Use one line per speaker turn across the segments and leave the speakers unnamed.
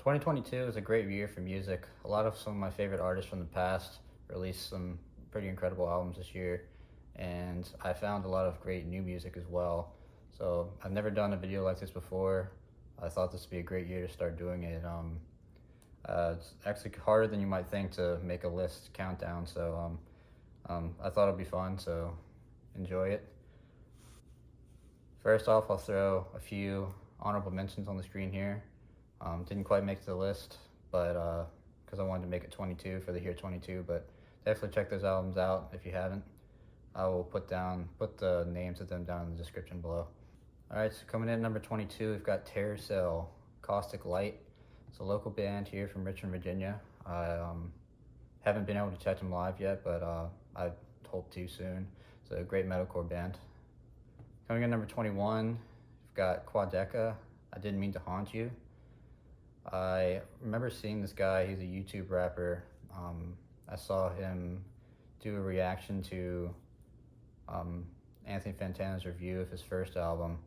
2022 is a great year for music. A lot of some of my favorite artists from the past released some pretty incredible albums this year, and I found a lot of great new music as well. So I've never done a video like this before. I thought this would be a great year to start doing it. It's actually harder than you might think to make a list countdown, so I thought it'd be fun, so enjoy it. First off, I'll throw a few honorable mentions on the screen here. Didn't quite make the list, but because I wanted to make it 22 for the year 22, but definitely check those albums out if you haven't. I will put the names of them down in the description below. All right, so coming in at number 22, we've got Terror Cell, Caustic Light. It's a local band here from Richmond, Virginia. I haven't been able to catch them live yet, but I hope to soon. It's a great metalcore band. Coming in number 21, we've got Quadeca, I Didn't Mean to Haunt You. I remember seeing this guy. He's a YouTube rapper. I saw him do a reaction to Anthony Fantana's review of his first album,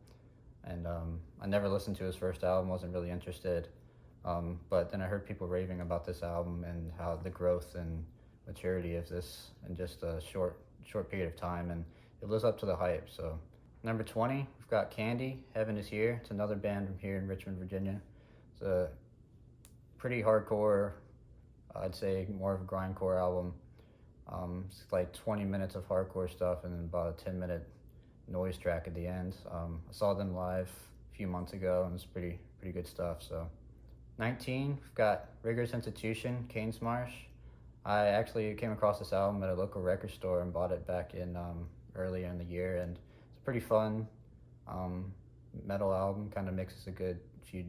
and I never listened to his first album, wasn't really interested, but then I heard people raving about this album and how the growth and maturity of this in just a short period of time, and it lives up to the hype. So number 20, we've got Candy, Heaven Is Here. It's another band from here in Richmond, Virginia. It's a pretty hardcore, I'd say more of a grindcore album. It's like 20 minutes of hardcore stuff and then about a 10-minute noise track at the end. I saw them live a few months ago and it's pretty good stuff. So 19, we've got Rigorous Institution, Cane's Marsh. I actually came across this album at a local record store and bought it back in earlier in the year, and it's a pretty fun metal album. Kind of mixes a good few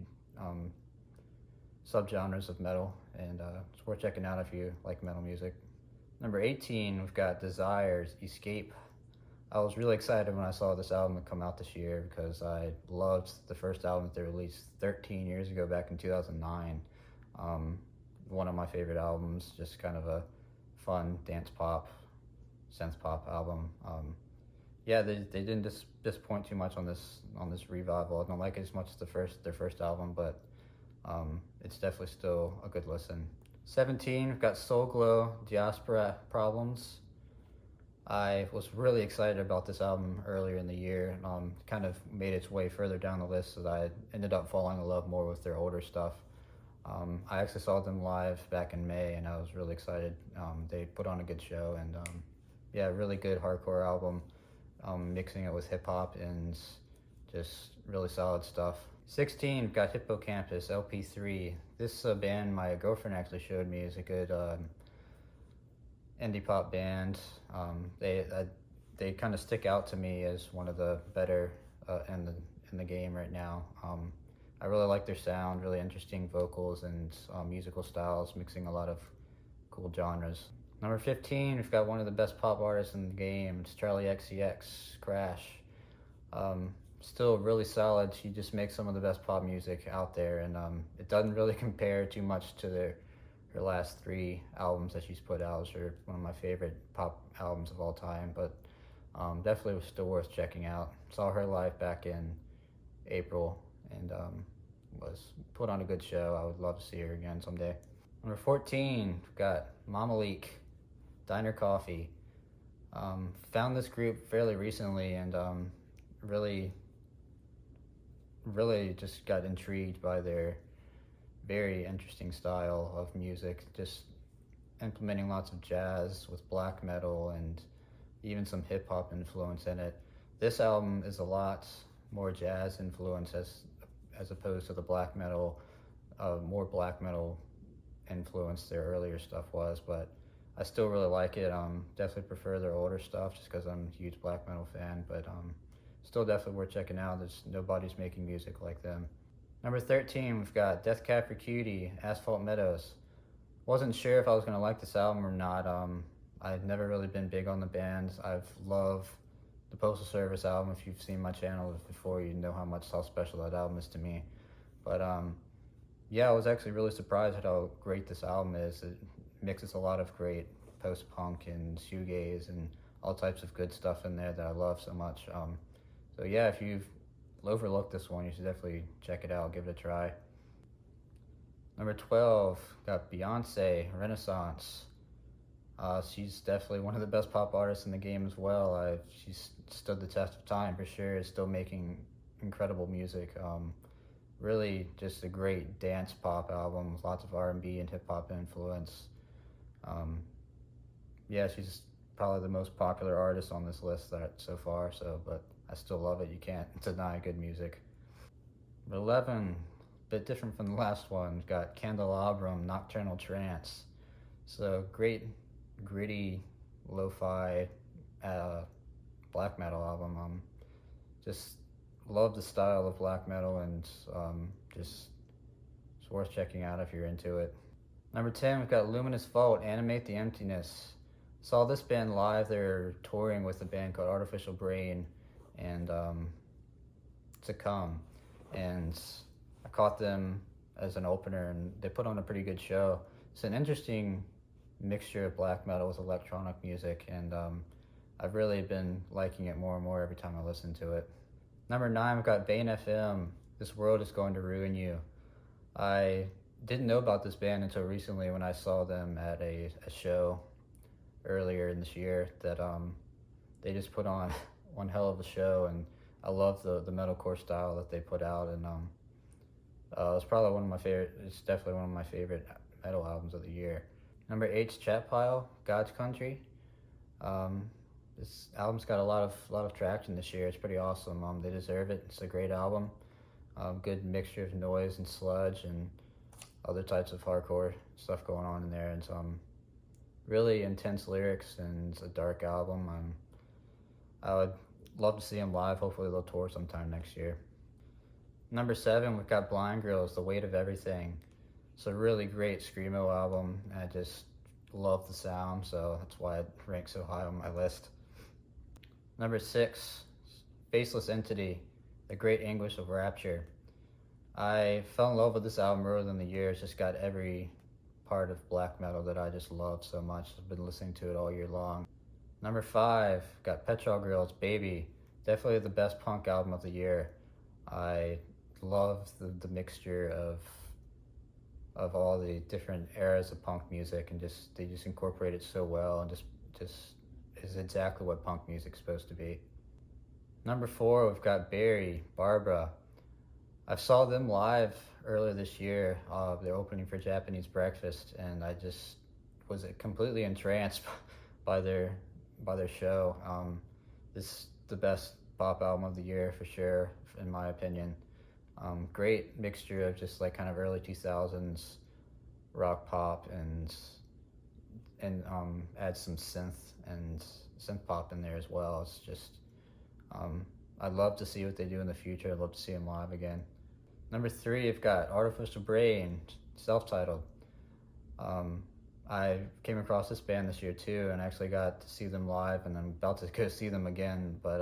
subgenres of metal, and it's worth checking out if you like metal music. Number 18, we've got Desires, Escape. I was really excited when I saw this album come out this year because I loved the first album that they released 13 years ago, back in 2009. One of my favorite albums, just kind of a fun dance pop, synth pop album. Yeah, they didn't disappoint too much on this revival. I don't like it as much as their first album, but it's definitely still a good listen. 17, we've got Soul Glow, Diaspora Problems. I was really excited about this album earlier in the year. Kind of made its way further down the list as I ended up falling in love more with their older stuff. I actually saw them live back in May and I was really excited. They put on a good show, and yeah, really good hardcore album. Mixing it with hip hop and just really solid stuff. 16, we've got Hippocampus, LP3. This band my girlfriend actually showed me is a good indie pop band. They kind of stick out to me as one of the better in the game right now. I really like their sound, really interesting vocals and musical styles, mixing a lot of cool genres. Number 15, we've got one of the best pop artists in the game. It's Charlie XCX, Crash. Still really solid. She just makes some of the best pop music out there, and it doesn't really compare too much to her last 3 albums that she's put out. It's one of my favorite pop albums of all time, but definitely was still worth checking out. Saw her live back in April and was put on a good show. I would love to see her again someday. Number 14, we've got Mama Leak, Diner Coffee. Found this group fairly recently and really just got intrigued by their very interesting style of music, just implementing lots of jazz with black metal and even some hip hop influence in it. This album is a lot more jazz influence as opposed to the black metal, more black metal influence their earlier stuff was, but I still really like it. Definitely prefer their older stuff just because I'm a huge black metal fan, but still definitely worth checking out. Nobody's making music like them. Number 13, we've got Death Cab for Cutie, Asphalt Meadows. Wasn't sure if I was going to like this album or not. I've never really been big on the band. I've loved the Postal Service album. If you've seen my channel before, you know how special that album is to me. But yeah, I was actually really surprised at how great this album is. It mixes a lot of great post-punk and shoegaze and all types of good stuff in there that I love so much. So yeah, if you've overlooked this one, you should definitely check it out, give it a try. Number 12, got Beyonce, Renaissance. She's definitely one of the best pop artists in the game as well. She's stood the test of time for sure. Is still making incredible music. Really, just a great dance pop album with lots of R&B and hip hop influence. Um, yeah, she's probably the most popular artist on this list so far. But I still love it. You can't deny good music. Number 11, a bit different from the last one. Got Candelabrum, Nocturnal Trance. So great, gritty, lo-fi black metal album. Just love the style of black metal, and just it's worth checking out if you're into it. Number 10, we've got Luminous Vault, Animate the Emptiness. Saw this band live. They're touring with a band called Artificial Brain and To Come, and I caught them as an opener, and they put on a pretty good show. It's an interesting mixture of black metal with electronic music, and I've really been liking it more and more every time I listen to it. Number 9, we've got Bane FM, This World Is Going to Ruin You. I didn't know about this band until recently when I saw them at a show earlier in this year. That they just put on one hell of a show, and I love the metalcore style that they put out, and it's probably one of my favorite. It's definitely one of my favorite metal albums of the year. Number 8's Chat Pile, God's Country. This album's got a lot of traction this year. It's pretty awesome. They deserve it. It's a great album. Good mixture of noise and sludge and other types of hardcore stuff going on in there, and some really intense lyrics, and it's a dark album. I would love to see them live. Hopefully they'll tour sometime next year. Number 7, we've got Blind Girls, The Weight of Everything. It's a really great screamo album. I just love the sound, so that's why it ranks so high on my list. Number 6, Faceless Entity, The Great Anguish of Rapture. I fell in love with this album earlier in the year. It's just got every part of black metal that I just love so much. I've been listening to it all year long. Number 5, got Petrol Grills, Baby. Definitely the best punk album of the year. I love the mixture of all the different eras of punk music, and they just incorporate it so well, and just is exactly what punk music's supposed to be. Number 4, we've got Barry, Barbara. I saw them live earlier this year. They're opening for Japanese Breakfast, and I just was completely entranced by their show. This is the best pop album of the year for sure, in my opinion. Great mixture of just like kind of early 2000s rock pop, and add some synth pop in there as well. It's just I'd love to see what they do in the future. I'd love to see them live again. Number 3, you've got Artificial Brain, self-titled. I came across this band this year too, and actually got to see them live, and I'm about to go see them again. But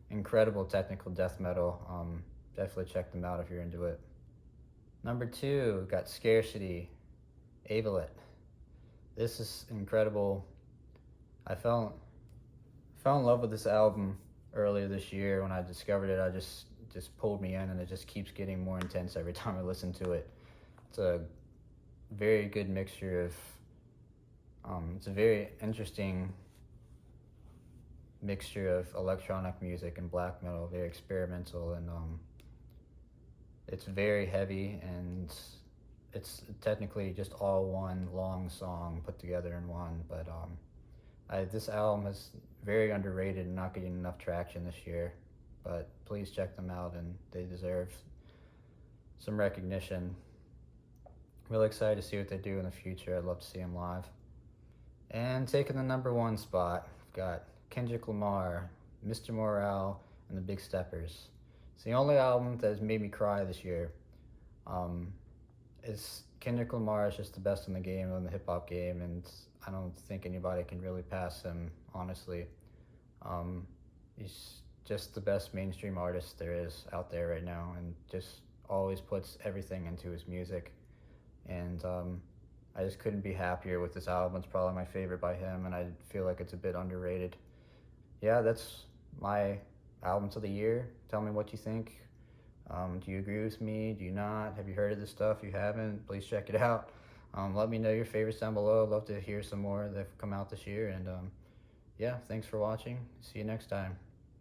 incredible technical death metal. Definitely check them out if you're into it. Number 2, got Scarcity, Avelet. This is incredible. I fell in love with this album earlier this year when I discovered it. I just pulled me in, and it just keeps getting more intense every time I listen to it. It's a very good mixture of it's a very interesting mixture of electronic music and black metal, very experimental, and it's very heavy, and it's technically just all one long song put together in one. But this album is very underrated and not getting enough traction this year. But please check them out, and they deserve some recognition. Really excited to see what they do in the future. I'd love to see them live. And taking the number 1 spot, we've got Kendrick Lamar, Mr. Morale, and the Big Steppers. It's the only album that has made me cry this year. Kendrick Lamar is just the best in the game, in the hip hop game, and I don't think anybody can really pass him, honestly. He's just the best mainstream artist there is out there right now, and just always puts everything into his music. And I just couldn't be happier with this album. It's probably my favorite by him, and I feel like it's a bit underrated. Yeah, that's my albums of the year. Tell me what you think. Do you agree with me? Do you not? Have you heard of this stuff? If you haven't, please check it out. Let me know your favorites down below. I'd love to hear some more that have come out this year. And yeah, thanks for watching. See you next time.